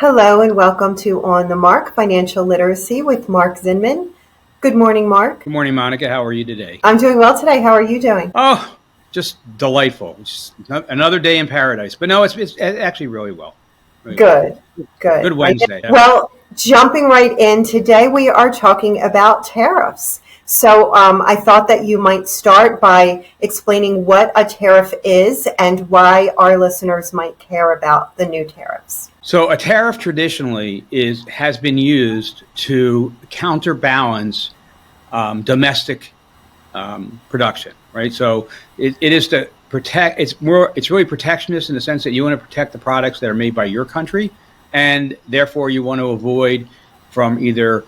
Hello and welcome to On the Mark Financial Literacy with Mark Zinman. Good morning, Mark. Good morning, Monica. How are you today? I'm doing well today. How are you doing? Oh, just delightful. It's just another day in paradise. But no, it's actually really well. Really Good. Good Wednesday. Well, jumping right in today, we are talking about tariffs. So I thought that you might start by explaining what a tariff is and why our listeners might care about the new tariffs. So a tariff traditionally has been used to counterbalance domestic production, right? So it is to protect. It's really protectionist in the sense that you want to protect the products that are made by your country, and therefore you want to avoid from either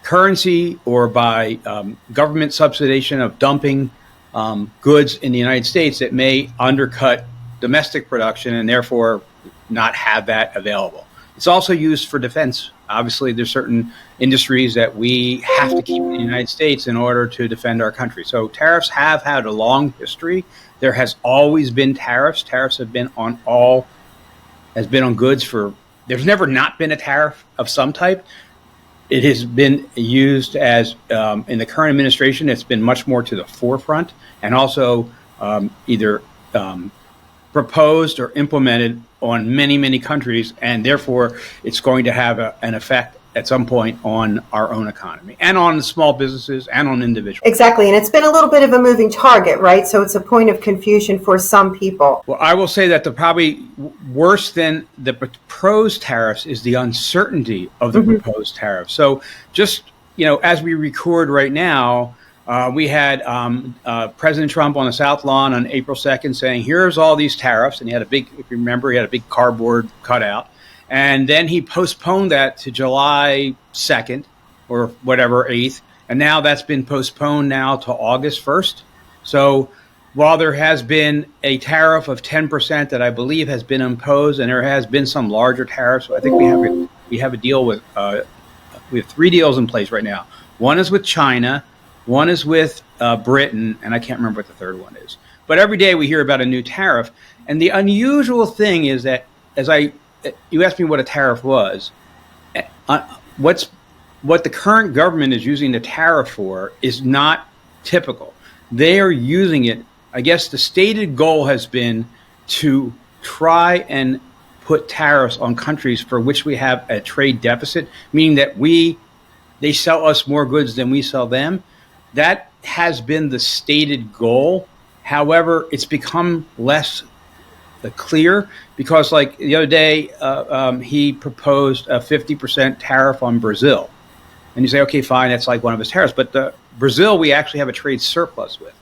currency or by government subsidization of dumping goods in the United States that may undercut domestic production and therefore not have that available. It's also used for defense. Obviously, there's certain industries that we have to keep in the United States in order to defend our country. So tariffs have had a long history. There has always been tariffs. Tariffs have been on goods for, there's never not been a tariff of some type. It has been used as, in the current administration, it's been much more to the forefront and also either proposed or implemented on many, many countries, and therefore it's going to have an effect at some point on our own economy and on small businesses and on individuals. Exactly, and it's been a little bit of a moving target, right? So it's a point of confusion for some people. Well, I will say that the probably worse than the proposed tariffs is the uncertainty of the proposed tariffs. So just, as we record right now, we had President Trump on the South Lawn on April 2nd saying, here's all these tariffs. And he had if you remember, he had a big cardboard cutout. And then he postponed that to July 2nd or whatever, 8th. And now that's been postponed now to August 1st. So while there has been a tariff of 10% that I believe has been imposed, and there has been some larger tariffs, I think we have a deal with, we have 3 deals in place right now. One is with China. One is with Britain, and I can't remember what the third one is. But every day we hear about a new tariff. And the unusual thing is that you asked me what a tariff was. What the current government is using the tariff for is not typical. They are using it, I guess the stated goal has been to try and put tariffs on countries for which we have a trade deficit, meaning that they sell us more goods than we sell them. That has been the stated goal. However, it's become less clear because, like the other day, he proposed a 50% tariff on Brazil. And you say, okay, fine, that's like one of his tariffs. But Brazil, we actually have a trade surplus with.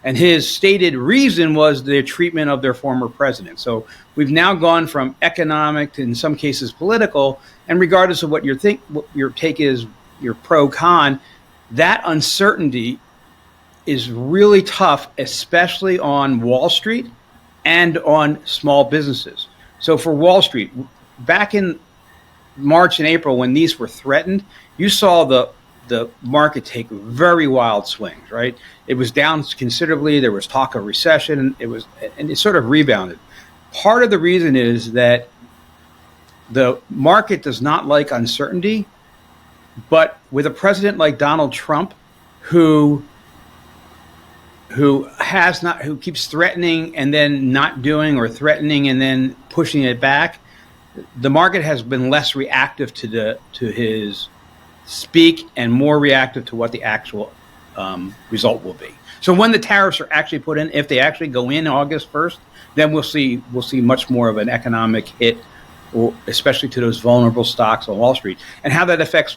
And his stated reason was the treatment of their former president. So we've now gone from economic to, in some cases, political. And regardless of what your take is, your pro-con, that uncertainty is really tough, especially on Wall Street and on small businesses. So for Wall Street, back in March and April when these were threatened, you saw the market take very wild swings, right? It was down considerably. There was talk of recession. And it sort of rebounded. Part of the reason is that the market does not like uncertainty. But with a president like Donald Trump, who keeps threatening and then not doing, or threatening and then pushing it back, the market has been less reactive to his speak and more reactive to what the actual result will be. So when the tariffs are actually put in, if they actually go in August 1st, then we'll see much more of an economic hit, or especially to those vulnerable stocks on Wall Street, and how that affects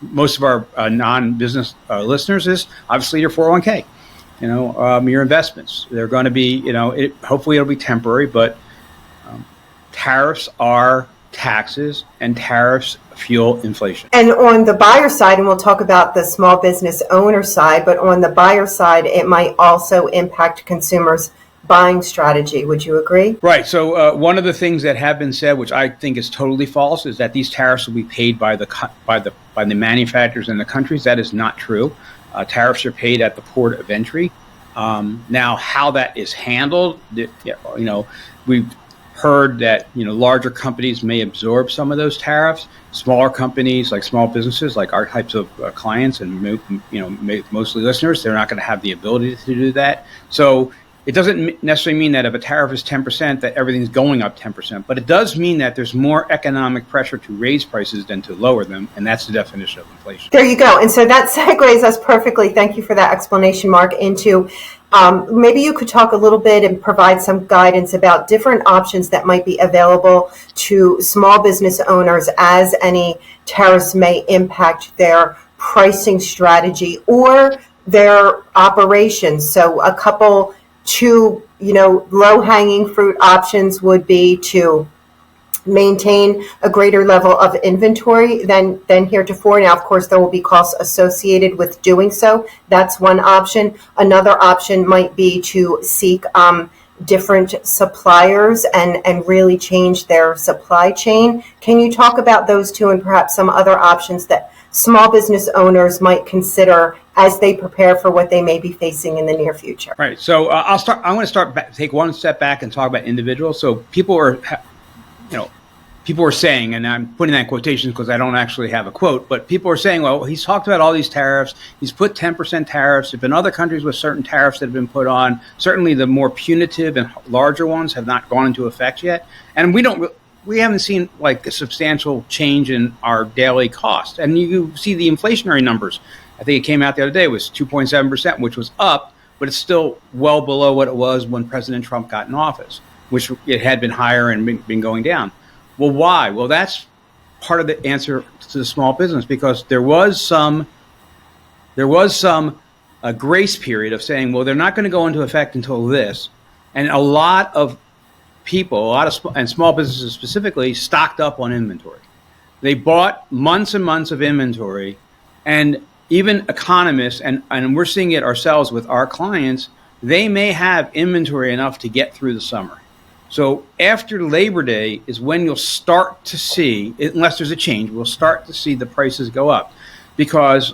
most of our non-business listeners is obviously your 401k, your investments. They're going to be, hopefully it'll be temporary, but tariffs are taxes, and tariffs fuel inflation. And on the buyer side, and we'll talk about the small business owner side, but on the buyer side, it might also impact consumers' buying strategy. Would you agree? Right. So one of the things that have been said, which I think is totally false, is that these tariffs will be paid by the manufacturers in the countries. That is not true. Tariffs are paid at the port of entry. Now, how that is handled, we've heard that larger companies may absorb some of those tariffs. Smaller companies, like small businesses, like our types of clients, and mostly listeners, they're not going to have the ability to do that. So it doesn't necessarily mean that if a tariff is 10%, that everything's going up 10%, but it does mean that there's more economic pressure to raise prices than to lower them, and that's the definition of inflation. There you go. And so that segues us perfectly. Thank you for that explanation, Mark, into maybe you could talk a little bit and provide some guidance about different options that might be available to small business owners as any tariffs may impact their pricing strategy or their operations. So a couple, two, low-hanging fruit options would be to maintain a greater level of inventory than heretofore. Now, of course, there will be costs associated with doing so. That's one option. Another option might be to seek different suppliers and really change their supply chain. Can you talk about those two and perhaps some other options that small business owners might consider as they prepare for what they may be facing in the near future? Right. So I'm going to take one step back and talk about individuals. So people are saying, and I'm putting that in quotations because I don't actually have a quote, but people are saying, well, he's talked about all these tariffs. He's put 10% tariffs. There have been other countries with certain tariffs that have been put on. Certainly the more punitive and larger ones have not gone into effect yet. And we haven't seen like a substantial change in our daily cost. And you see the inflationary numbers. I think it came out the other day, it was 2.7%, which was up, but it's still well below what it was when President Trump got in office, which it had been higher and been going down. Well, why? Well, that's part of the answer to the small business, because there was some grace period of saying, well, they're not going to go into effect until this. And a lot of people, and small businesses specifically, stocked up on inventory. They bought months and months of inventory, and even economists, and we're seeing it ourselves with our clients, they may have inventory enough to get through the summer. So after Labor Day is when you'll start to see, unless there's a change, we'll start to see the prices go up, because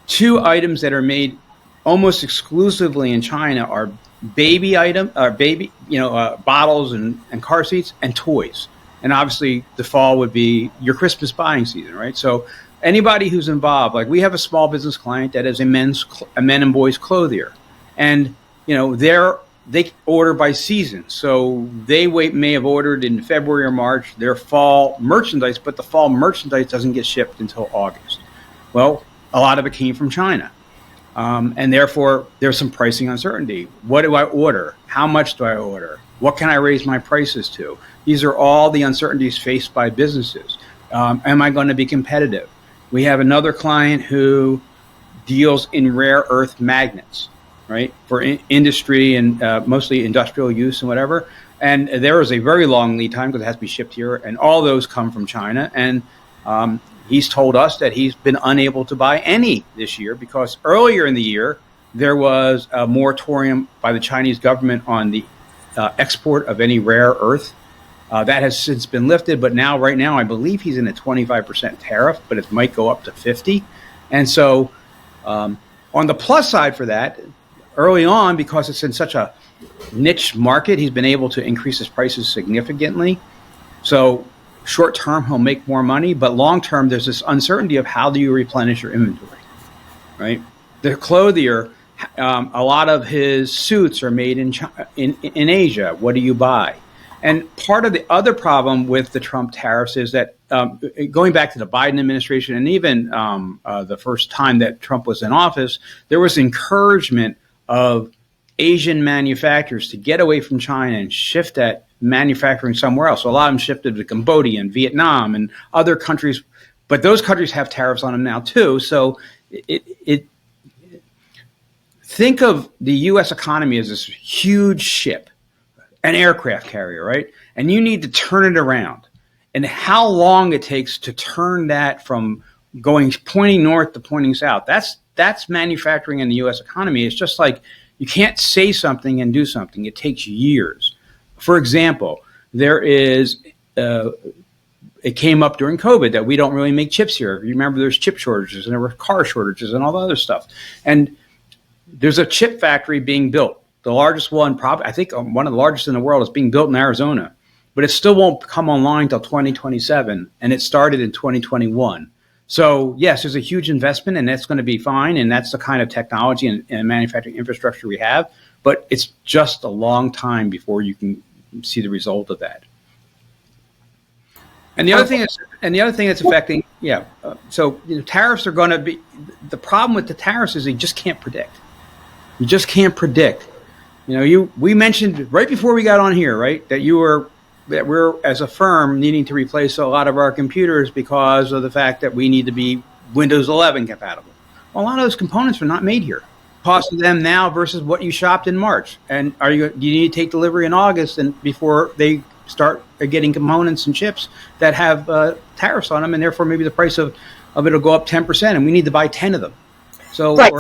two items that are made almost exclusively in China are bottles and car seats and toys. And obviously the fall would be your Christmas buying season, right? So anybody who's involved, like we have a small business client that is a men and boys clothier, and they order by season. So they may have ordered in February or March their fall merchandise, but the fall merchandise doesn't get shipped until August. Well, a lot of it came from China. And therefore, there's some pricing uncertainty. What do I order? How much do I order? What can I raise my prices to? These are all the uncertainties faced by businesses. Am I going to be competitive? We have another client who deals in rare earth magnets, right, for industry and mostly industrial use and whatever. And there is a very long lead time because it has to be shipped here, and all those come from China. And he's told us that he's been unable to buy any this year because earlier in the year there was a moratorium by the Chinese government on the export of any rare earth. That has since been lifted, but right now, I believe he's in a 25% tariff, but it might go up to 50. And so on the plus side for that, early on, because it's in such a niche market, he's been able to increase his prices significantly. So short term, he'll make more money, but long term, there's this uncertainty of how do you replenish your inventory, right? The clothier, a lot of his suits are made in Asia. What do you buy? And part of the other problem with the Trump tariffs is that going back to the Biden administration and even the first time that Trump was in office, there was encouragement of Asian manufacturers to get away from China and shift that manufacturing somewhere else. So a lot of them shifted to Cambodia and Vietnam and other countries, but those countries have tariffs on them now too. So think of the U.S. economy as this huge ship, an aircraft carrier, right? And you need to turn it around. And how long it takes to turn that from pointing north to pointing south, that's manufacturing in the U.S. economy. It's just like you can't say something and do something. It takes years. For example, it came up during COVID that we don't really make chips here. You remember there's chip shortages and there were car shortages and all the other stuff. And there's a chip factory being built. The largest one, probably, I think one of the largest in the world, is being built in Arizona. but it still won't come online until 2027, and it started in 2021. So yes, there's a huge investment, and that's going to be fine, and that's the kind of technology and manufacturing infrastructure we have. But it's just a long time before you can see the result of that. And the other thing that's affecting, tariffs are going to be. The problem with the tariffs is you just can't predict. You just can't predict. We mentioned right before we got on here, right, that we're as a firm needing to replace a lot of our computers because of the fact that we need to be Windows 11 compatible. Well, a lot of those components are not made here. Cost of them now versus what you shopped in March, and do you need to take delivery in August and before they start getting components and chips that have tariffs on them, and therefore maybe the price of it will go up 10%, and we need to buy 10 of them. So, right.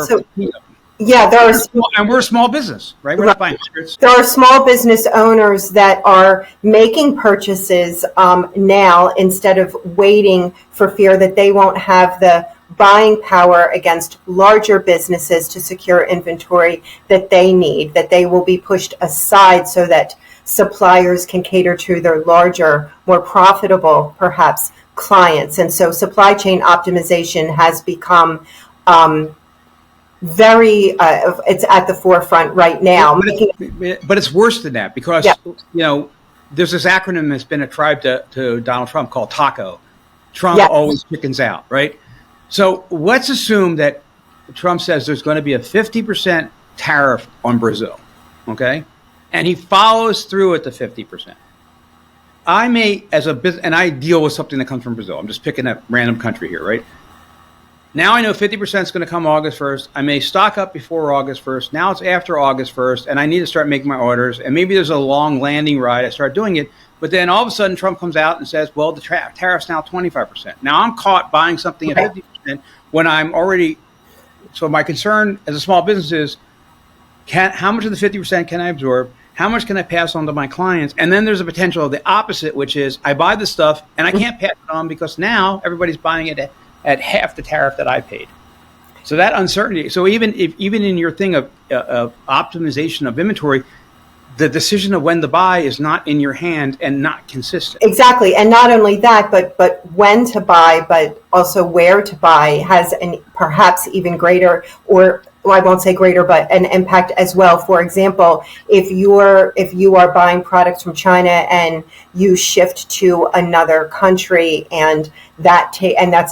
And we're a small business, right? We're not buying hundreds. There are small business owners that are making purchases now instead of waiting for fear that they won't have the buying power against larger businesses to secure inventory that they need, that they will be pushed aside so that suppliers can cater to their larger, more profitable, perhaps, clients. And so supply chain optimization has become it's at the forefront right now. But it's worse than that because, there's this acronym that's been ascribed to Donald Trump called TACO. Trump always chickens out, right? So let's assume that Trump says there's going to be a 50% tariff on Brazil, okay? And he follows through at the 50%. I may, as a business, and I deal with something that comes from Brazil. I'm just picking a random country here, right? Now I know 50% is going to come August 1st. I may stock up before August 1st. Now it's after August 1st, and I need to start making my orders. And maybe there's a long landing ride. I start doing it. But then all of a sudden Trump comes out and says, well, the tariff's now 25%. Now I'm caught buying something at 50% when I'm already. So my concern as a small business is, how much of the 50% can I absorb? How much can I pass on to my clients? And then there's a potential of the opposite, which is I buy the stuff and I can't pass it on because now everybody's buying it at half the tariff that I paid. So that uncertainty. So even in your thing of optimization of inventory, the decision of when to buy is not in your hand and not consistent. Exactly. And not only that, but when to buy, but also where to buy has an perhaps even greater, or I won't say greater, but an impact as well. For example, if you are buying products from China and you shift to another country and that's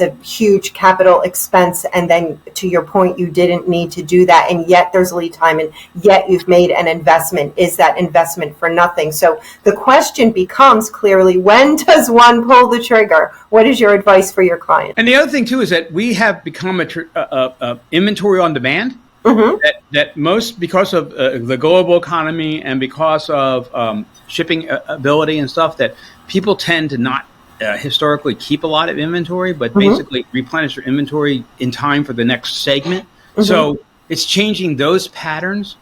a huge capital expense, and then to your point, you didn't need to do that, and yet there's lead time, and yet you've made an investment. Is that investment for nothing? So the question becomes clearly, when does one pull the trigger? What is your advice for your client? And the other thing too is that we have become a inventory on demand. Mm-hmm. That most, because of the global economy and because of shipping ability and stuff, that people tend to not historically keep a lot of inventory, but basically replenish their inventory in time for the next segment. Mm-hmm. So it's changing those patterns.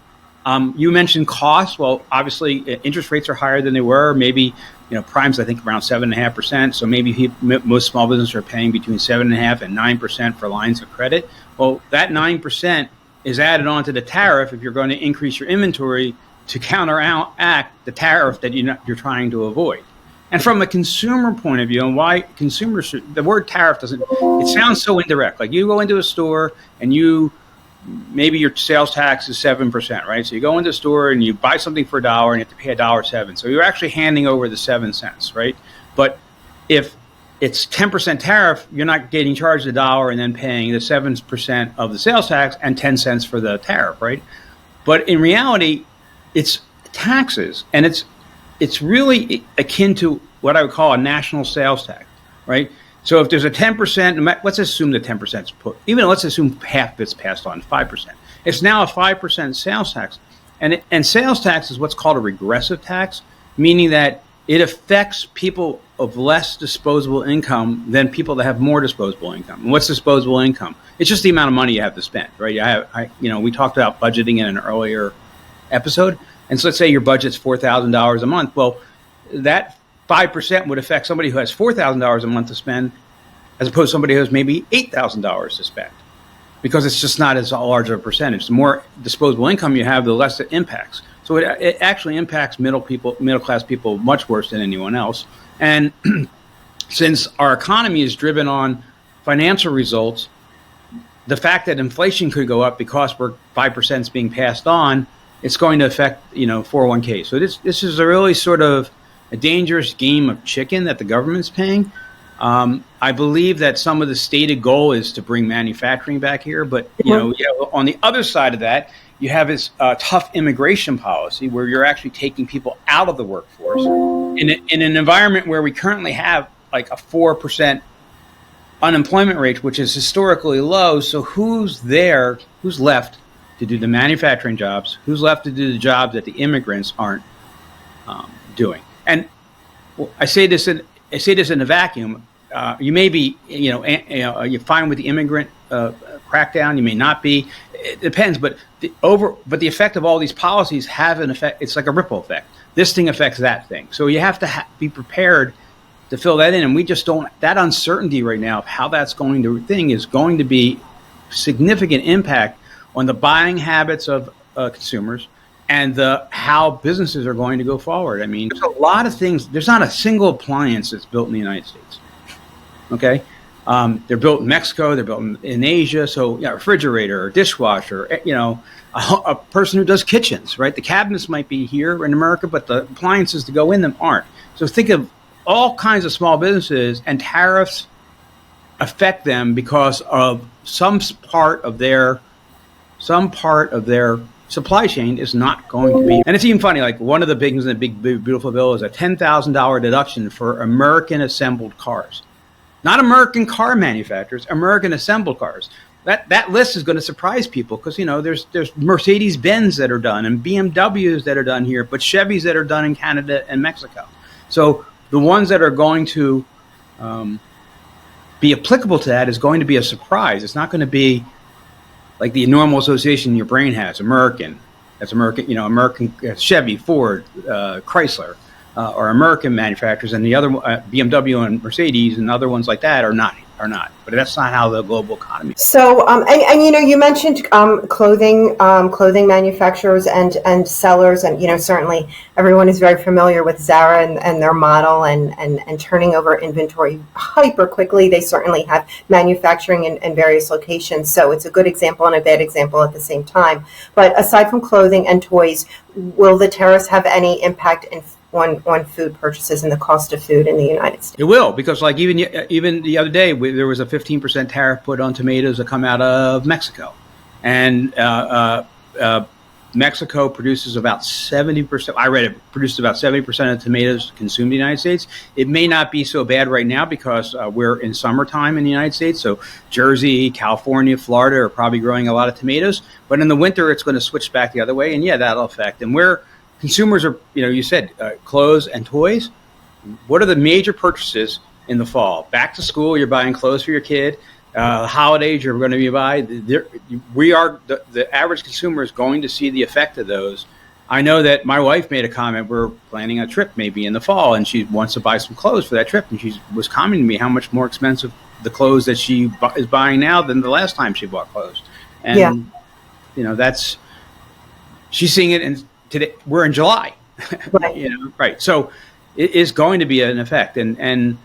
You mentioned costs. Well, obviously, interest rates are higher than they were. Maybe, prime's I think around 7.5%. So maybe most small businesses are paying between 7.5% and 9% for lines of credit. Well, that 9% is added on to the tariff if you're going to increase your inventory to counteract the tariff that you're trying to avoid. And from a consumer point of view, and why consumers the word tariff it sounds so indirect. Like you go into a store and maybe your sales tax is 7%, right? So you go into a store and you buy something for $1 and you have to pay $1.07. So you're actually handing over the 7 cents, right? But if it's 10% tariff, you're not getting charged $1 and then paying the 7% of the sales tax and 10 cents for the tariff, right? But in reality, it's taxes, and it's really akin to what I would call a national sales tax, right? So if there's a 10%, let's assume the 10% is let's assume half of it's passed on, 5%. It's now a 5% sales tax, and sales tax is what's called a regressive tax, meaning that it affects people of less disposable income than people that have more disposable income. And what's disposable income? It's just the amount of money you have to spend, right? We talked about budgeting in an earlier episode. And so let's say your budget's $4,000 a month. Well, that 5% would affect somebody who has $4,000 a month to spend, as opposed to somebody who has maybe $8,000 to spend, because it's just not as large of a percentage. The more disposable income you have, the less it impacts. So it actually impacts middle class people much worse than anyone else. And since our economy is driven on financial results, the fact that inflation could go up because 5% is being passed on, it's going to affect 401k. So this is a really sort of a dangerous game of chicken that the government's paying. I believe that some of the stated goal is to bring manufacturing back here, but on the other side of that, you have this tough immigration policy where you're actually taking people out of the workforce in an environment where we currently have like a 4% unemployment rate, which is historically low. So who's left to do the manufacturing jobs? Who's left to do the jobs that the immigrants aren't doing? And I say this in a vacuum. You may be, you're fine with the immigrant crackdown. You may not be. It depends. But the effect of all these policies have an effect. It's like a ripple effect. This thing affects that thing. So you have to be prepared to fill that in. And we just don't. That uncertainty right now of how that's going to is going to be significant impact on the buying habits of consumers and how businesses are going to go forward. I mean, there's a lot of things. There's not a single appliance that's built in the United States. Okay, they're built in Mexico. They're built in Asia. So, refrigerator, or dishwasher. A person who does kitchens, right? The cabinets might be here in America, but the appliances to go in them aren't. So think of all kinds of small businesses, and tariffs affect them because of some part of their supply chain is not going to be. And it's even funny, like one of the big things in the big beautiful bill is a $10,000 deduction for American assembled cars. Not American car manufacturers, American assembled cars. That list is going to surprise people because there's Mercedes-Benz that are done and BMWs that are done here, but Chevys that are done in Canada and Mexico. So the ones that are going to be applicable to that is going to be a surprise. It's not going to be like the normal association your brain has. American, that's American. American Chevy, Ford, Chrysler. Or American manufacturers, and the other BMW and Mercedes and other ones like that are not. But that's not how the global economy. So, you mentioned clothing manufacturers and sellers, and certainly everyone is very familiar with Zara and their model and turning over inventory hyper quickly. They certainly have manufacturing in various locations, so it's a good example and a bad example at the same time. But aside from clothing and toys, will the tariffs have any impact on food purchases and the cost of food in the United States? It will, because like even the other day, there was a 15% tariff put on tomatoes that come out of Mexico. And Mexico produces about 70%. I read it produces about 70% of tomatoes consumed in the United States. It may not be so bad right now because we're in summertime in the United States. So Jersey, California, Florida are probably growing a lot of tomatoes. But in the winter, it's going to switch back the other way. And that'll affect. And where consumers are, you said clothes and toys. What are the major purchases in the fall? Back to school, you're buying clothes for your kid. Holidays, you're going to be buying. The average consumer is going to see the effect of those. I know that my wife made a comment. We're planning a trip maybe in the fall, and she wants to buy some clothes for that trip. And she was commenting to me how much more expensive the clothes that she is buying now than the last time she bought clothes. And that's she's seeing it. And today we're in July, right? Right. So it is going to be an effect, and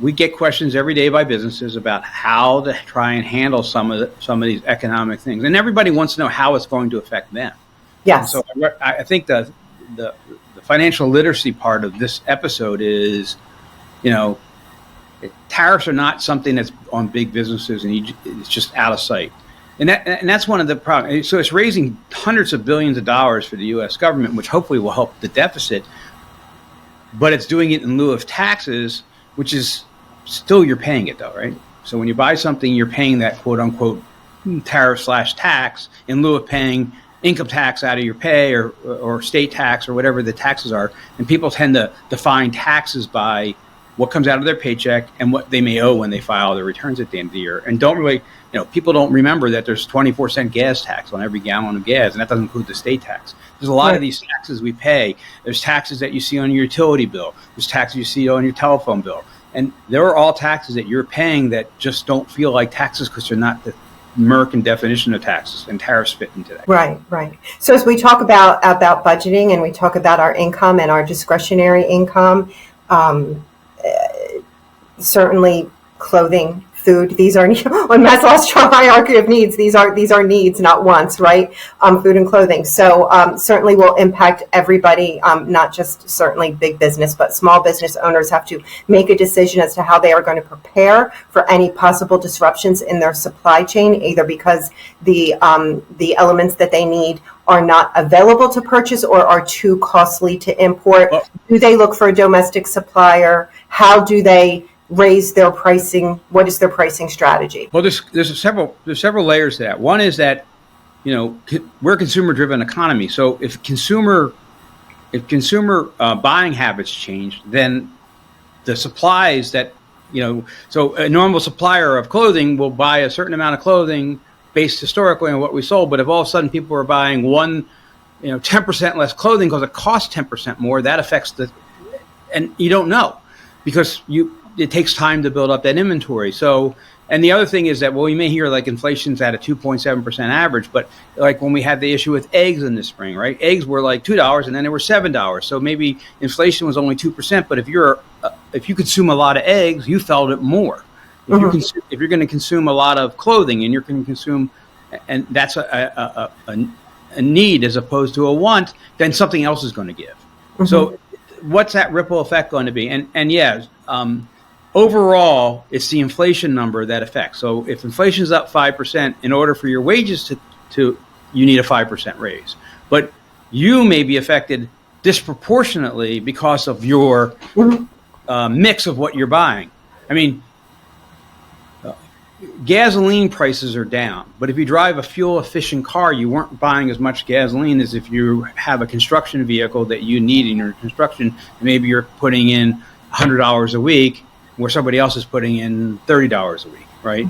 we get questions every day by businesses about how to try and handle some of these economic things, and everybody wants to know how it's going to affect them. Yes. And so I think the financial literacy part of this episode is, tariffs are not something that's on big businesses and it's just out of sight. And that's one of the problems. So it's raising hundreds of billions of dollars for the U.S. government, which hopefully will help the deficit. But it's doing it in lieu of taxes, which is still you're paying it, though, right? So when you buy something, you're paying that quote unquote tariff/tax in lieu of paying income tax out of your pay or state tax or whatever the taxes are. And people tend to define taxes by what comes out of their paycheck and what they may owe when they file their returns at the end of the year, and don't really. People don't remember that there's 24-cent gas tax on every gallon of gas, and that doesn't include the state tax. There's a lot of these taxes we pay. There's taxes that you see on your utility bill. There's taxes you see on your telephone bill. And there are all taxes that you're paying that just don't feel like taxes because they're not murk and definition of taxes, and tariffs fit into that. Right, right. So as we talk about budgeting and we talk about our income and our discretionary income, um, certainly clothing, food, these are on Maslow's hierarchy of needs. These are needs, not wants, right? Food and clothing. So certainly will impact everybody, not just certainly big business, but small business owners have to make a decision as to how they are going to prepare for any possible disruptions in their supply chain, either because the elements that they need are not available to purchase or are too costly to import. Well, do they look for a domestic supplier? How do they raise their pricing? What is their pricing strategy? Well, there's several layers to that. One is that, we're a consumer driven economy. So if consumer buying habits change, then the supplies that, so a normal supplier of clothing will buy a certain amount of clothing based historically on what we sold. But if all of a sudden people are buying 10% less clothing because it costs 10% more, that affects and you don't know, because it takes time to build up that inventory. So, and the other thing is that, you may hear like inflation's at a 2.7% average, but like when we had the issue with eggs in the spring, right? Eggs were like $2 and then they were $7. So maybe inflation was only 2%, but if you consume a lot of eggs, you felt it more. If you're going to consume a lot of clothing and you're going to consume, and that's a need as opposed to a want, then something else is going to give. So what's that ripple effect going to be? Overall, it's the inflation number that affects. So if inflation is up 5%, in order for your wages you need a 5% raise. But you may be affected disproportionately because of your mix of what you're buying. I mean, gasoline prices are down, but if you drive a fuel efficient car, you weren't buying as much gasoline as if you have a construction vehicle that you need in your construction. Maybe you're putting in $100 a week, where somebody else is putting in $30 a week, right?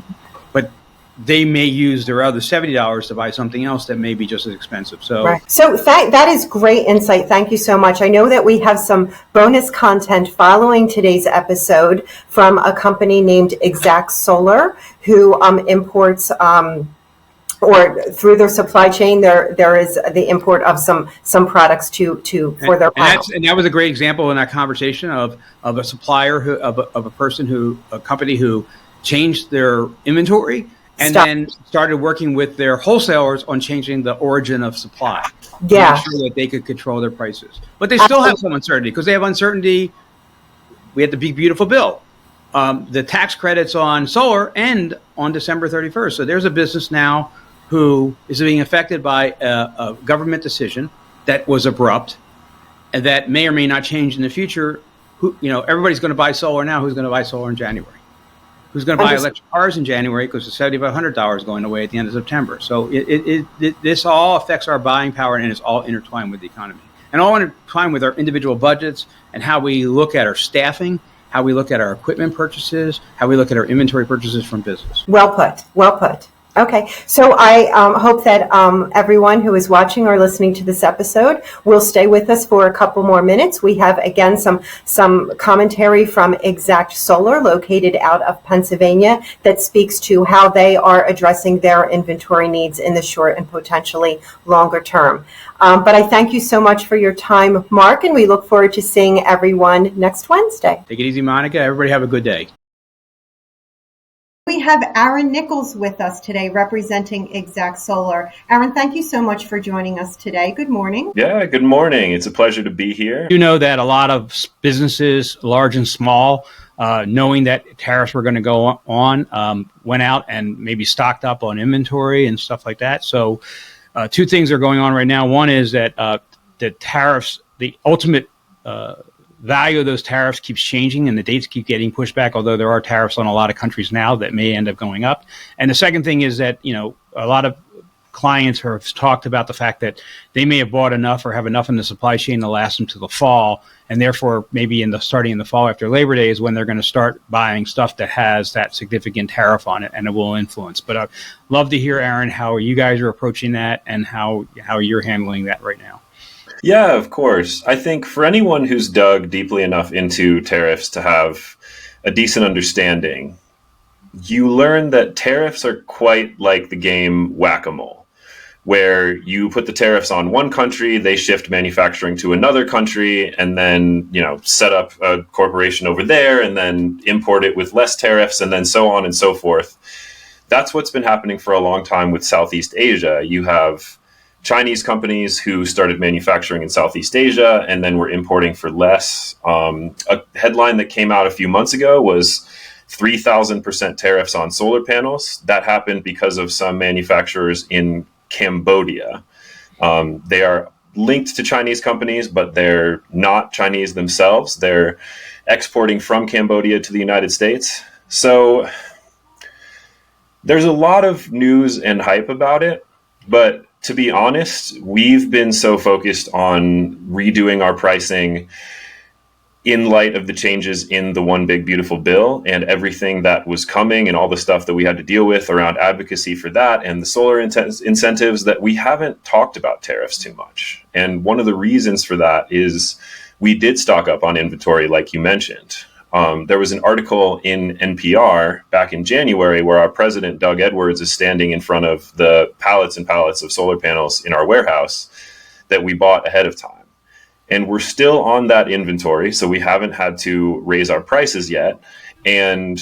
But they may use their other $70 to buy something else that may be just as expensive. So, right. So that is great insight. Thank you so much. I know that we have some bonus content following today's episode from a company named Exact Solar, who imports or through their supply chain, there is the import of some products for their panels. And that was a great example in that conversation of a supplier a company who changed their inventory and then started working with their wholesalers on changing the origin of supply. Yeah, to make sure that they could control their prices, but they still have some uncertainty because they have uncertainty. We had the big beautiful bill. The tax credits on solar end on December 31st. So there's a business now who is being affected by a government decision that was abrupt and that may or may not change in the future. Everybody's going to buy solar now. Who's going to buy solar in January? Who's going to buy electric cars in January because the $7,500 going away at the end of September? So this all affects our buying power, and it's all intertwined with the economy. And all intertwined with our individual budgets and how we look at our staffing, how we look at our equipment purchases, how we look at our inventory purchases from business. Well put. Okay, so I hope that everyone who is watching or listening to this episode will stay with us for a couple more minutes. We have, again, some commentary from Exact Solar, located out of Pennsylvania, that speaks to how they are addressing their inventory needs in the short and potentially longer term. But I thank you so much for your time, Mark, and we look forward to seeing everyone next Wednesday. Take it easy, Monica. Everybody have a good day. We have Aaron Nicklaus with us today, representing Exact Solar. Aaron, thank you so much for joining us today. Good morning. Yeah, good morning. It's a pleasure to be here. You know that a lot of businesses, large and small, knowing that tariffs were going to go on, went out and maybe stocked up on inventory and stuff like that. So two things are going on right now. One is that the tariffs, the ultimate value of those tariffs keeps changing and the dates keep getting pushed back, although there are tariffs on a lot of countries now that may end up going up. And the second thing is that, a lot of clients have talked about the fact that they may have bought enough or have enough in the supply chain to last them to the fall. And therefore, maybe starting in the fall after Labor Day is when they're going to start buying stuff that has that significant tariff on it, and it will influence. But I'd love to hear, Aaron, how you guys are approaching that and how you're handling that right now. Yeah, of course. I think for anyone who's dug deeply enough into tariffs to have a decent understanding, you learn that tariffs are quite like the game Whack-A-Mole, where you put the tariffs on one country, they shift manufacturing to another country, and then, set up a corporation over there and then import it with less tariffs, and then so on and so forth. That's what's been happening for a long time with Southeast Asia. You have Chinese companies who started manufacturing in Southeast Asia and then were importing for less. A headline that came out a few months ago was 3,000% tariffs on solar panels. That happened because of some manufacturers in Cambodia. They are linked to Chinese companies, but they're not Chinese themselves. They're exporting from Cambodia to the United States. So there's a lot of news and hype about it, but to be honest, we've been so focused on redoing our pricing in light of the changes in the One Big Beautiful Bill and everything that was coming and all the stuff that we had to deal with around advocacy for that and the solar incentives, that we haven't talked about tariffs too much. And one of the reasons for that is we did stock up on inventory, like you mentioned. There was an article in NPR back in January where our president, Doug Edwards, is standing in front of the pallets and pallets of solar panels in our warehouse that we bought ahead of time. And we're still on that inventory, so we haven't had to raise our prices yet. And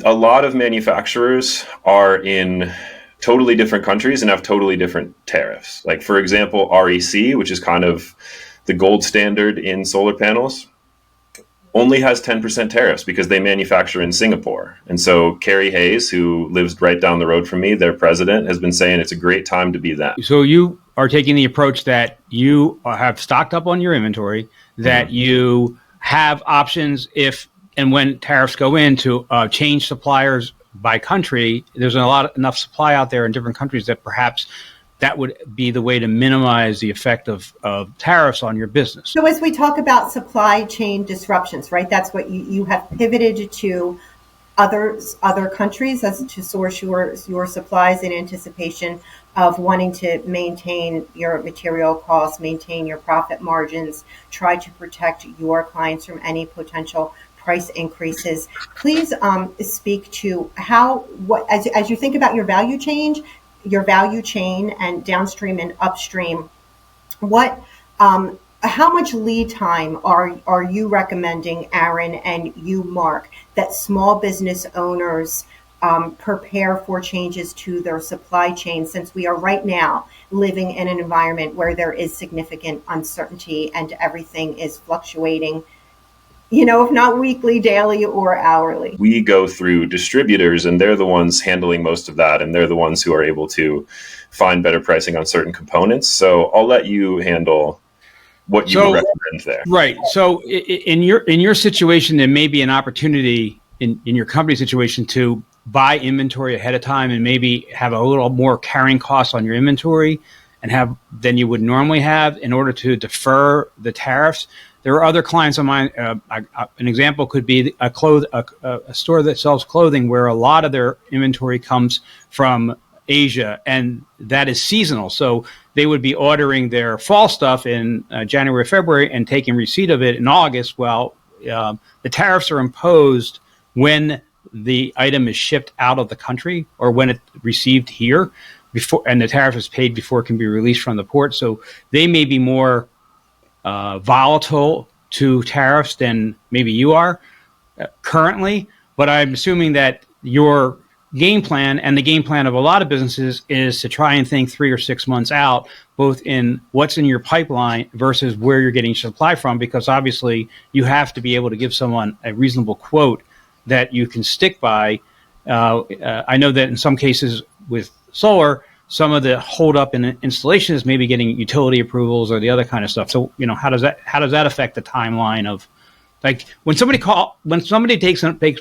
a lot of manufacturers are in totally different countries and have totally different tariffs. Like, for example, REC, which is kind of the gold standard in solar panels, only has 10% tariffs because they manufacture in Singapore. And so Carrie Hayes, who lives right down the road from me, their president, has been saying it's a great time to be them. So you are taking the approach that you have stocked up on your inventory, that you have options if and when tariffs go in to change suppliers by country. There's enough supply out there in different countries that perhaps that would be the way to minimize the effect of tariffs on your business. So as we talk about supply chain disruptions, right, that's what you have pivoted to other countries as to source your supplies in anticipation of wanting to maintain your material costs, maintain your profit margins, try to protect your clients from any potential price increases. Please speak to as you think about your value chain and downstream and upstream, how much lead time are you recommending, Aaron, and you, Mark, that small business owners prepare for changes to their supply chain, since we are right now living in an environment where there is significant uncertainty and everything is fluctuating, if not weekly, daily, or hourly? We go through distributors, and they're the ones handling most of that, and they're the ones who are able to find better pricing on certain components. So I'll let you handle what you would recommend there. Right. So in your situation, there may be an opportunity in your company situation to buy inventory ahead of time and maybe have a little more carrying costs on your inventory than you would normally have in order to defer the tariffs. There are other clients of mine. An example could be a store that sells clothing where a lot of their inventory comes from Asia, and that is seasonal. So they would be ordering their fall stuff in January, February, and taking receipt of it in August. Well, the tariffs are imposed when the item is shipped out of the country or when it's received here, and the tariff is paid before it can be released from the port. So they may be more volatile to tariffs than maybe you are currently. But I'm assuming that your game plan and the game plan of a lot of businesses is to try and think 3 or 6 months out, both in what's in your pipeline versus where you're getting supply from, because obviously you have to be able to give someone a reasonable quote that you can stick by. I know that in some cases with solar, some of the hold up in installation is maybe getting utility approvals or the other kind of stuff. So, how does that affect the timeline of, like, when somebody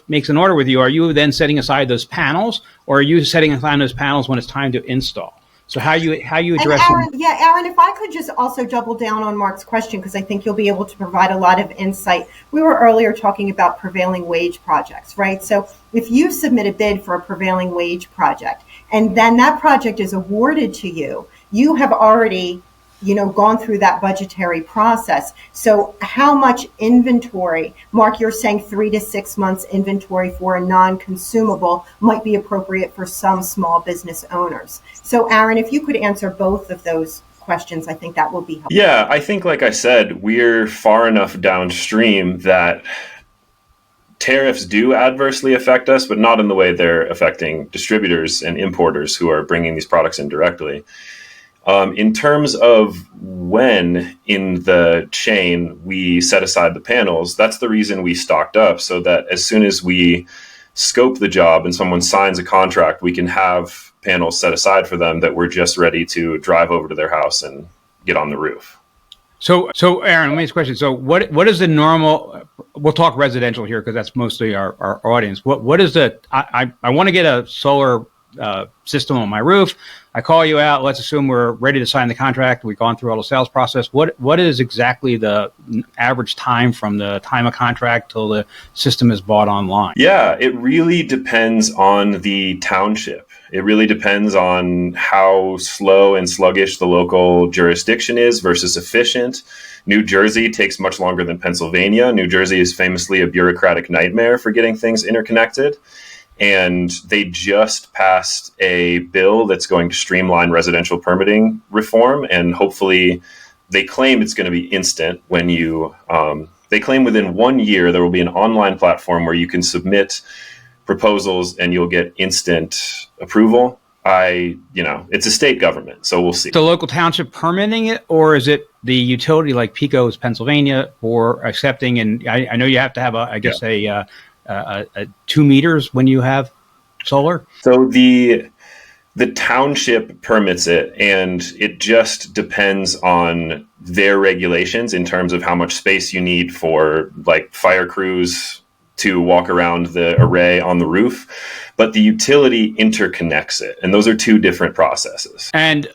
makes an order with you, are you then setting aside those panels, or are you setting aside those panels when it's time to install? So how you address Aaron, Aaron, if I could just also double down on Mark's question, because I think you'll be able to provide a lot of insight. We were earlier talking about prevailing wage projects, right? So if you submit a bid for a prevailing wage project, and then that project is awarded to you, you have already gone through that budgetary process. So how much inventory, Mark, you're saying 3 to 6 months inventory for a non-consumable might be appropriate for some small business owners. So Aaron, if you could answer both of those questions, I think that will be helpful. Yeah, I think, like I said, we're far enough downstream that tariffs do adversely affect us, but not in the way they're affecting distributors and importers who are bringing these products in directly. In terms of when in the chain we set aside the panels, that's the reason we stocked up, so that as soon as we scope the job and someone signs a contract, we can have panels set aside for them that we're just ready to drive over to their house and get on the roof. So Aaron, let me ask a question. So what is the normal, we'll talk residential here because that's mostly our audience. What is I want to get a solar system on my roof. I call you out. Let's assume we're ready to sign the contract. We've gone through all the sales process. What is exactly the average time from the time of contract till the system is bought online? Yeah, it really depends on the township. It really depends on how slow and sluggish the local jurisdiction is versus efficient. New Jersey takes much longer than Pennsylvania. New Jersey is famously a bureaucratic nightmare for getting things interconnected. And they just passed a bill that's going to streamline residential permitting reform. And hopefully they claim it's going to be instant when they claim within 1 year, there will be an online platform where you can submit proposals and you'll get instant approval. It's a state government, so we'll see. The local township permitting it, or is it the utility like PECO's Pennsylvania for accepting? And I know you have to have a 2 meters when you have solar? So the township permits it, and it just depends on their regulations in terms of how much space you need for like fire crews to walk around the array on the roof. But the utility interconnects it, and those are two different processes. And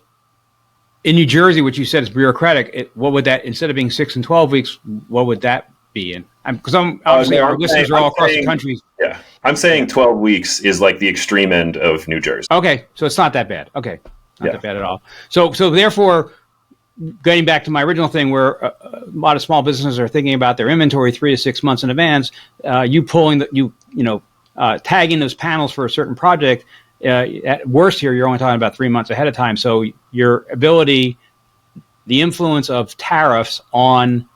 in New Jersey, which you said is bureaucratic, what would that, instead of being 6 and 12 weeks, what would that be in? Because our listeners are all across the country. Yeah, I'm saying 12 weeks is like the extreme end of New Jersey. Okay, so it's not that bad. Okay, not that bad at all. So therefore, getting back to my original thing, where a lot of small businesses are thinking about their inventory 3 to 6 months in advance, tagging those panels for a certain project. At worst, here you're only talking about 3 months ahead of time. So your ability, the influence of tariffs on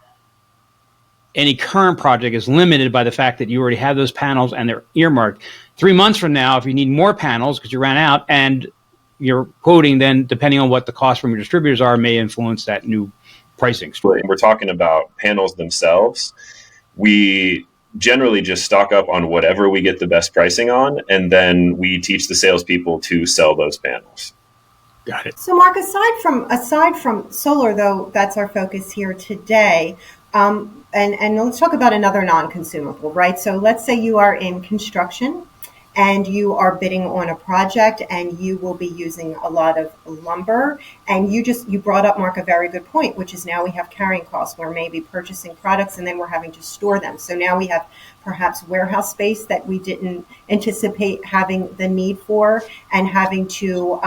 any current project is limited by the fact that you already have those panels and they're earmarked. 3 months from now, if you need more panels because you ran out and you're quoting, then depending on what the cost from your distributors are, may influence that new pricing. We're talking about panels themselves. We generally just stock up on whatever we get the best pricing on, and then we teach the salespeople to sell those panels. Got it. So Mark, aside from solar, though, that's our focus here today. And let's talk about another non-consumable, right? So let's say you are in construction and you are bidding on a project and you will be using a lot of lumber. And you brought up, Mark, a very good point, which is now we have carrying costs. We're maybe purchasing products and then we're having to store them. So now we have perhaps warehouse space that we didn't anticipate having the need for, and having to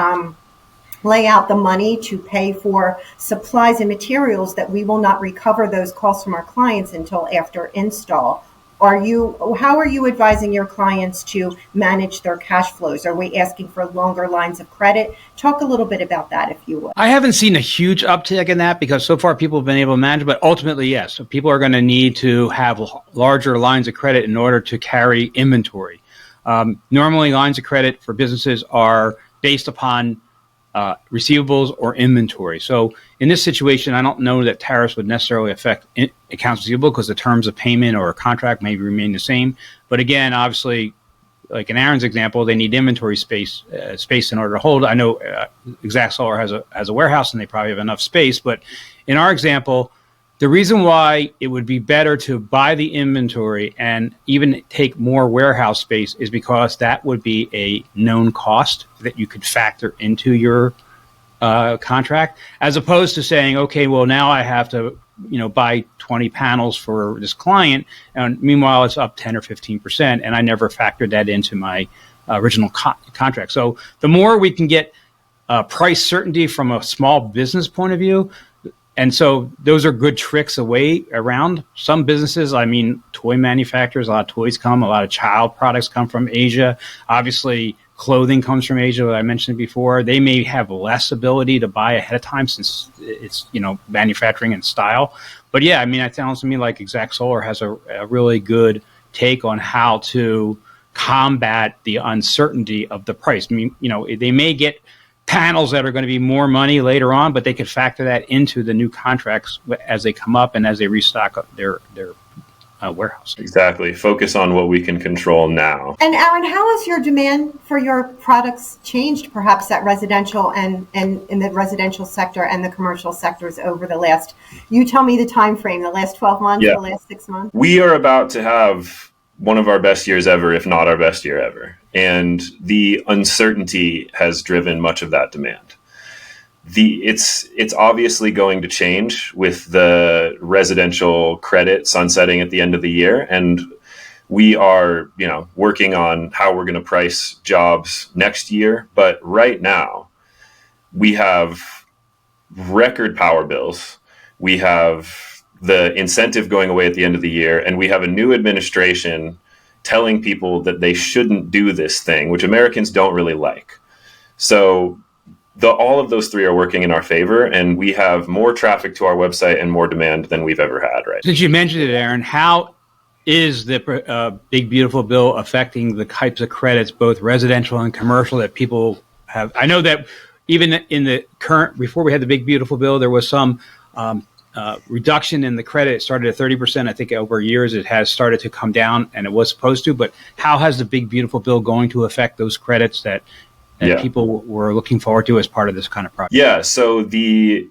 lay out the money to pay for supplies and materials that we will not recover those costs from our clients until after install. How are you advising your clients to manage their cash flows? Are we asking for longer lines of credit? Talk a little bit about that, if you would. I haven't seen a huge uptick in that because so far people have been able to manage, but ultimately, yes. So people are going to need to have larger lines of credit in order to carry inventory. Normally, lines of credit for businesses are based upon receivables or inventory. So in this situation, I don't know that tariffs would necessarily affect accounts receivable because the terms of payment or a contract may remain the same. But again, obviously, like in Aaron's example, they need inventory space in order to hold. I know Exact Solar has a warehouse and they probably have enough space. But in our example, the reason why it would be better to buy the inventory and even take more warehouse space is because that would be a known cost that you could factor into your contract, as opposed to saying, okay, well, now I have to buy 20 panels for this client, and meanwhile it's up 10 or 15%, and I never factored that into my original contract. So the more we can get price certainty from a small business point of view, And so those are good tricks away around some businesses. I mean, toy manufacturers, a lot of toys come, a lot of child products come from Asia. Obviously, clothing comes from Asia, what I mentioned before. They may have less ability to buy ahead of time since it's, manufacturing and style. But yeah, I mean, it sounds to me like Exact Solar has a really good take on how to combat the uncertainty of the price. I mean, they may get panels that are going to be more money later on, but they could factor that into the new contracts as they come up and as they restock their warehouse. Exactly. Focus on what we can control now. And Aaron, how has your demand for your products changed, perhaps at residential and in the residential sector and the commercial sectors over the last, you tell me the time frame, the last 12 months, the last 6 months? We are about to have one of our best years ever, if not our best year ever. And the uncertainty has driven much of that demand. It's obviously going to change with the residential credit sunsetting at the end of the year. And we are, working on how we're going to price jobs next year. But right now, we have record power bills. We have the incentive going away at the end of the year. And we have a new administration telling people that they shouldn't do this thing, which Americans don't really like. So all of those three are working in our favor, and we have more traffic to our website and more demand than we've ever had. Right. Since you mentioned it, Aaron, how is the Big Beautiful Bill affecting the types of credits, both residential and commercial, that people have? I know that even in the current, before we had the Big Beautiful Bill, there was some reduction in the credit. It started at 30%. I think over years it has started to come down, and it was supposed to. But how has the Big Beautiful Bill going to affect those credits that people were looking forward to as part of this kind of project? Yeah, so the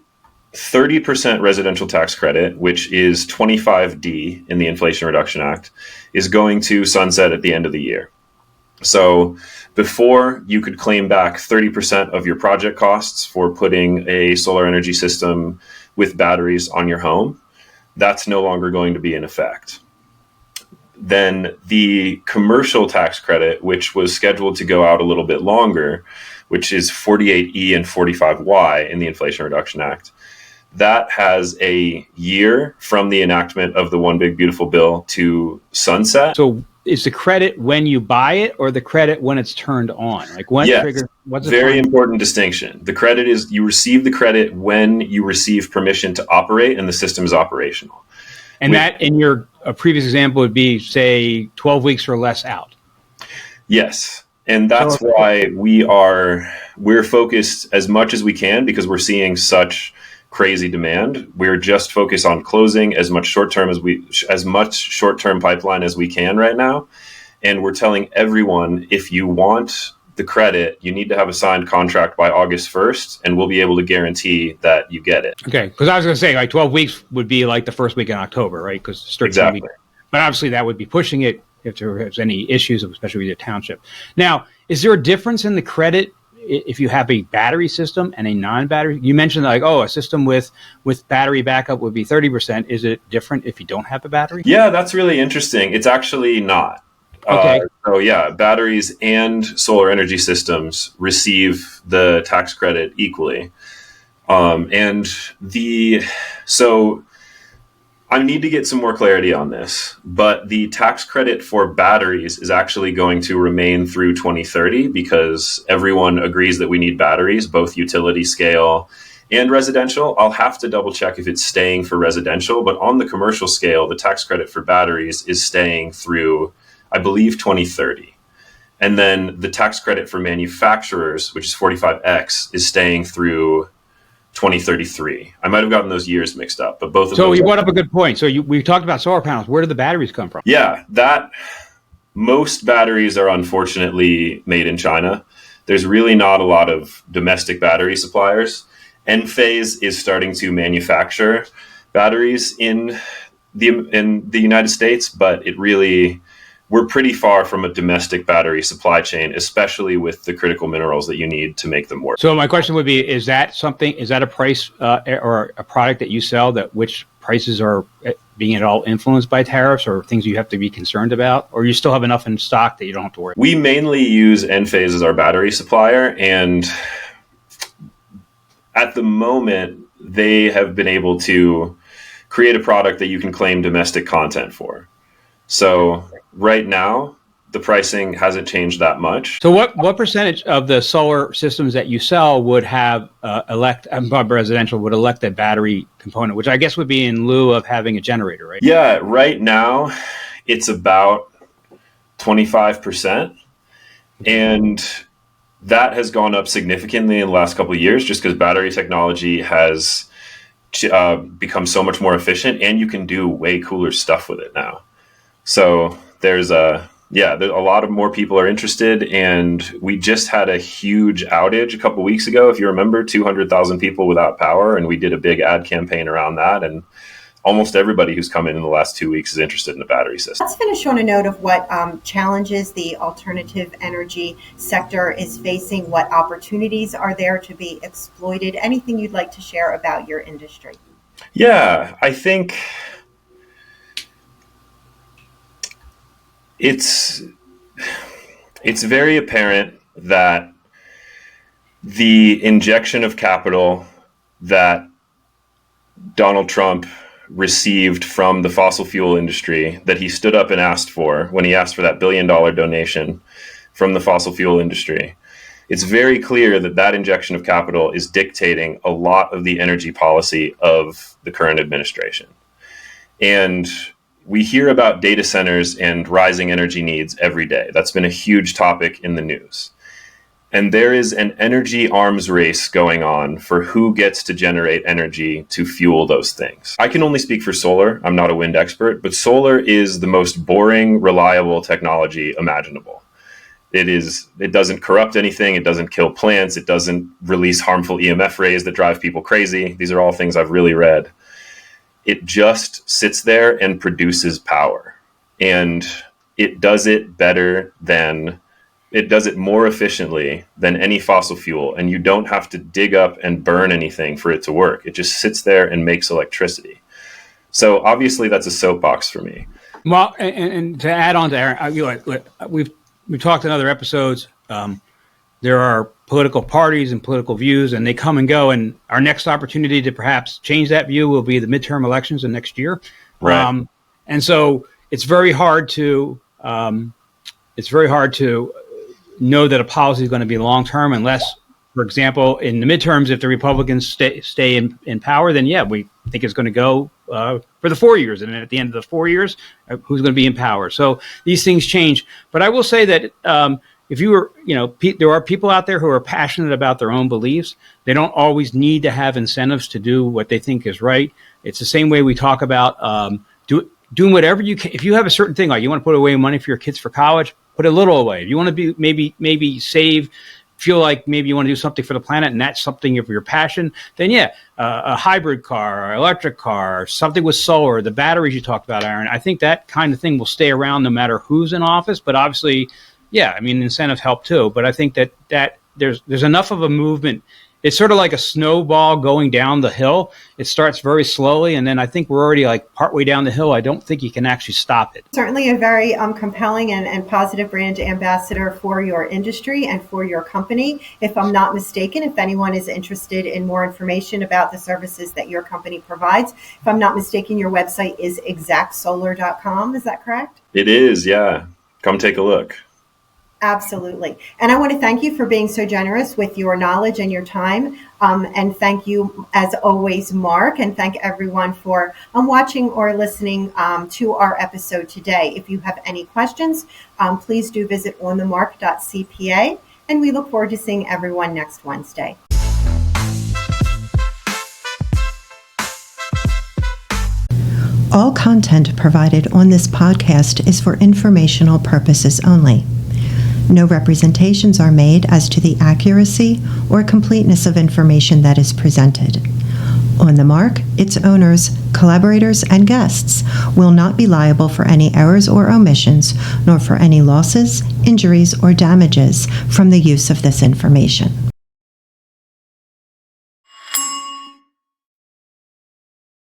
30% residential tax credit, which is 25D in the Inflation Reduction Act, is going to sunset at the end of the year. So before, you could claim back 30% of your project costs for putting a solar energy system with batteries on your home. That's no longer going to be in effect. Then the commercial tax credit, which was scheduled to go out a little bit longer, which is 48E and 45Y in the Inflation Reduction Act, that has a year from the enactment of the One Big Beautiful Bill to sunset. So is the credit when you buy it or the credit when it's turned on? Like when trigger? What's very important distinction. The credit is you receive the credit when you receive permission to operate and the system is operational. And that in your previous example would be, say, 12 weeks or less out. Yes. And that's why we're focused as much as we can, because we're seeing such crazy demand. We're just focused on closing as much short-term pipeline as we can right now. And we're telling everyone, if you want the credit, you need to have a signed contract by August 1st, and we'll be able to guarantee that you get it. Okay, because I was going to say, like 12 weeks would be like the first week in October, right? Because exactly. But obviously that would be pushing it if there's any issues, especially with the township. Now, is there a difference in the credit if you have a battery system and a non-battery? You mentioned like, a system with battery backup would be 30%. Is it different if you don't have a battery? Yeah, that's really interesting. It's actually not. Okay. So yeah, batteries and solar energy systems receive the tax credit equally. So I need to get some more clarity on this, but the tax credit for batteries is actually going to remain through 2030 because everyone agrees that we need batteries, both utility scale and residential. I'll have to double check if it's staying for residential, but on the commercial scale, the tax credit for batteries is staying through, I believe, 2030. And then the tax credit for manufacturers, which is 45X, is staying through 2033. I might have gotten those years mixed up, but both of So those. you brought up a good point. So we talked about solar panels. Where do the batteries come from? Yeah, most batteries are unfortunately made in China. There's really not a lot of domestic battery suppliers. Enphase is starting to manufacture batteries in the United States, but we're pretty far from a domestic battery supply chain, especially with the critical minerals that you need to make them work. So my question would be, is that a price or a product that you sell that which prices are being at all influenced by tariffs or things you have to be concerned about? Or you still have enough in stock that you don't have to worry? We mainly use Enphase as our battery supplier. And at the moment, they have been able to create a product that you can claim domestic content for. So right now, the pricing hasn't changed that much. So what percentage of the solar systems that you sell would have residential would elect a battery component, which I guess would be in lieu of having a generator, right? Yeah, right now it's about 25%. And that has gone up significantly in the last couple of years just because battery technology has become so much more efficient, and you can do way cooler stuff with it now. So there's a lot of more people are interested, and we just had a huge outage a couple of weeks ago. If you remember, 200,000 people without power, and we did a big ad campaign around that. And almost everybody who's come in the last 2 weeks is interested in the battery system. Let's finish on a note of what challenges the alternative energy sector is facing, what opportunities are there to be exploited, anything you'd like to share about your industry. Yeah, I think it's very apparent that the injection of capital that Donald Trump received from the fossil fuel industry, that he stood up and asked for when he asked for that $1 billion donation from the fossil fuel industry, it's very clear that that injection of capital is dictating a lot of the energy policy of the current administration. And we hear about data centers and rising energy needs every day. That's been a huge topic in the news. And there is an energy arms race going on for who gets to generate energy to fuel those things. I can only speak for solar. I'm not a wind expert, but solar is the most boring, reliable technology imaginable. It doesn't corrupt anything. It doesn't kill plants. It doesn't release harmful EMF rays that drive people crazy. These are all things I've really read. It just sits there and produces power. And it does it more efficiently than any fossil fuel. And you don't have to dig up and burn anything for it to work. It just sits there and makes electricity. So obviously that's a soapbox for me. Well, and to add on to Aaron, we've talked in other episodes. There are political parties and political views, and they come and go. And our next opportunity to perhaps change that view will be the midterm elections of next year. Right. And so it's very hard to know that a policy is going to be long term unless, for example, in the midterms, if the Republicans stay in power, then we think it's going to go for the 4 years, and then at the end of the 4 years, who's going to be in power? So these things change. But I will say that if you were, there are people out there who are passionate about their own beliefs. They don't always need to have incentives to do what they think is right. It's the same way we talk about doing whatever you can. If you have a certain thing, like you want to put away money for your kids for college, put a little away. If you want to be maybe save, feel like maybe you want to do something for the planet, and that's something of your passion, then a hybrid car or electric car, or something with solar, the batteries you talked about, Aaron. I think that kind of thing will stay around no matter who's in office. But obviously, incentives help too. But I think that there's enough of a movement. It's sort of like a snowball going down the hill. It starts very slowly, and then I think we're already like partway down the hill. I don't think you can actually stop it. Certainly a very compelling and positive brand ambassador for your industry and for your company. If I'm not mistaken, if anyone is interested in more information about the services that your company provides, if I'm not mistaken, your website is exactsolar.com. Is that correct? It is, yeah. Come take a look. Absolutely. And I want to thank you for being so generous with your knowledge and your time. And thank you, as always, Mark, and thank everyone for watching or listening to our episode today. If you have any questions, please do visit onthemark.cpa, and we look forward to seeing everyone next Wednesday. All content provided on this podcast is for informational purposes only. No representations are made as to the accuracy or completeness of information that is presented. On the Mark, its owners, collaborators, and guests will not be liable for any errors or omissions, nor for any losses, injuries, or damages from the use of this information.